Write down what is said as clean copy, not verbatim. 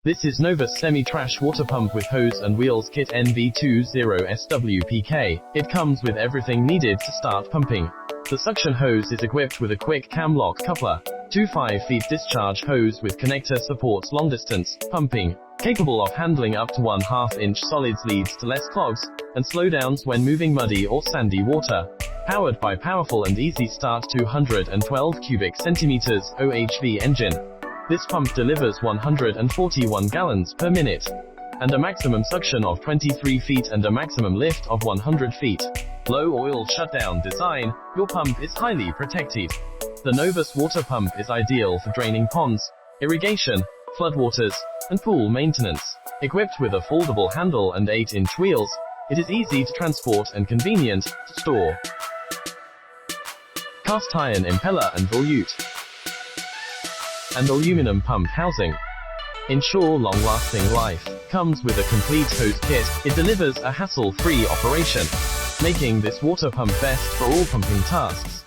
This is NOVUS semi-trash water pump with hose and wheels kit NV20SWPK. It comes with everything needed to start pumping. The suction hose is equipped with a quick cam lock coupler. 2 5-feet discharge hose with connector supports long-distance pumping, capable of handling up to 1/2 inch solids, leads to less clogs and slowdowns when moving muddy or sandy water. Powered by powerful and easy start 212 cubic centimeters OHV engine. This pump delivers 141 gallons per minute, and a maximum suction of 23 feet and a maximum lift of 100 feet. Low oil shutdown design, your pump is highly protected. The NOVUS water pump is ideal for draining ponds, irrigation, floodwaters, and pool maintenance. Equipped with a foldable handle and 8-inch wheels, it is easy to transport and convenient to store. Cast iron impeller and volute, and aluminum pump housing. Ensure long-lasting life. Comes with a complete hose kit. It delivers a hassle-free operation, making this water pump best for all pumping tasks.